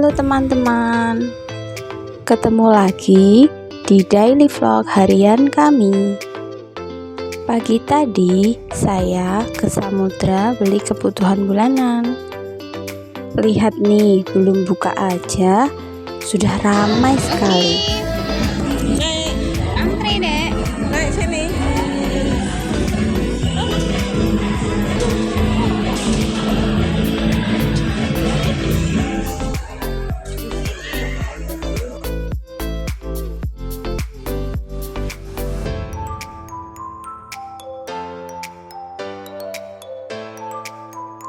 Halo teman-teman, ketemu lagi di daily vlog harian kami. Pagi tadi saya ke samudra beli kebutuhan bulanan. Lihat nih, belum buka aja sudah ramai sekali. Antri dek, naik sini.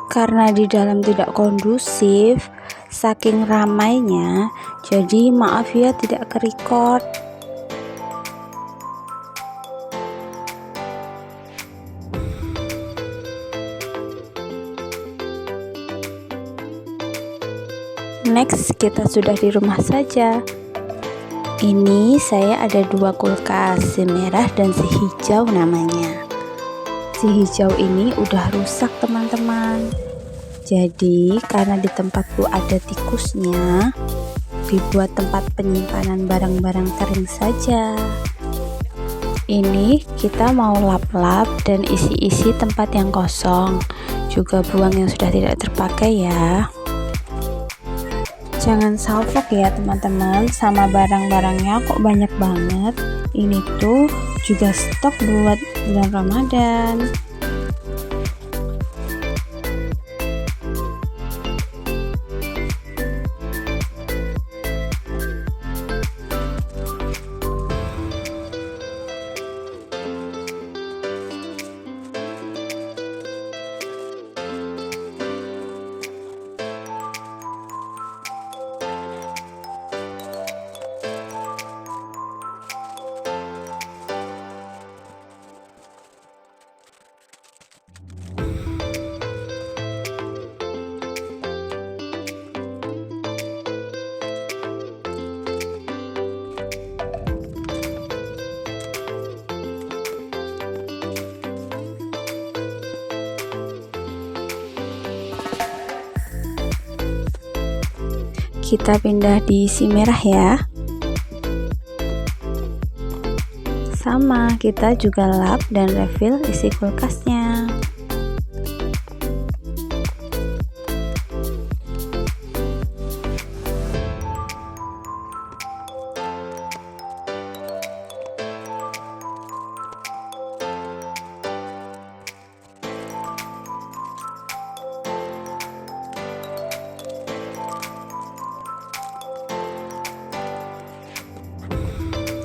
Karena di dalam tidak kondusif, saking ramainya, jadi maaf ya tidak ke-record. Next, kita sudah di rumah saja. Ini saya ada dua kulkas, si merah dan si hijau namanya. Si hijau ini udah rusak teman-teman. Jadi karena di tempatku ada tikusnya, dibuat tempat penyimpanan barang-barang kering saja. Ini kita mau lap-lap dan isi-isi tempat yang kosong, juga buang yang sudah tidak terpakai ya. Jangan salfok ya teman-teman, sama barang-barangnya kok banyak banget. Ini tuh juga stok buat bulan Ramadan. Kita pindah di isi merah ya. Sama, kita juga lap dan refill isi kulkasnya.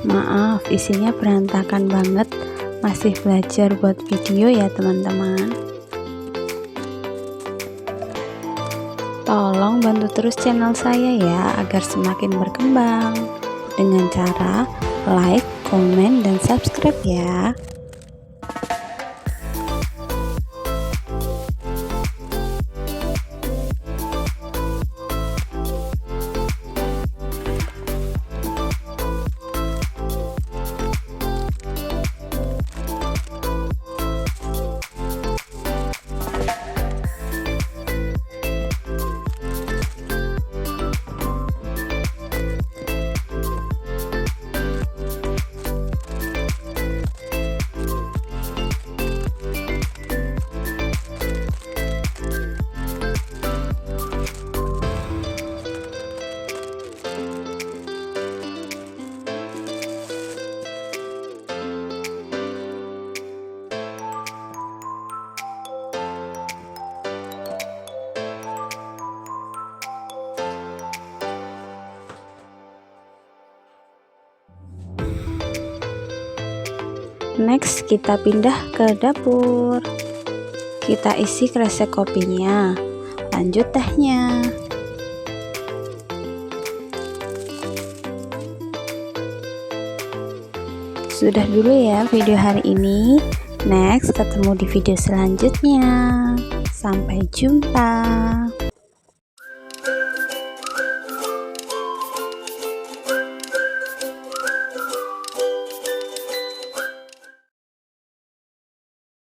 Maaf, isinya berantakan banget. Masih belajar buat video ya teman-teman. Tolong bantu terus channel saya ya, agar semakin berkembang dengan cara like, komen, dan subscribe ya. Next, kita pindah ke dapur. Kita isi kresek kopinya, lanjut tehnya. Sudah dulu ya video hari ini. Next, ketemu di video selanjutnya. Sampai jumpa.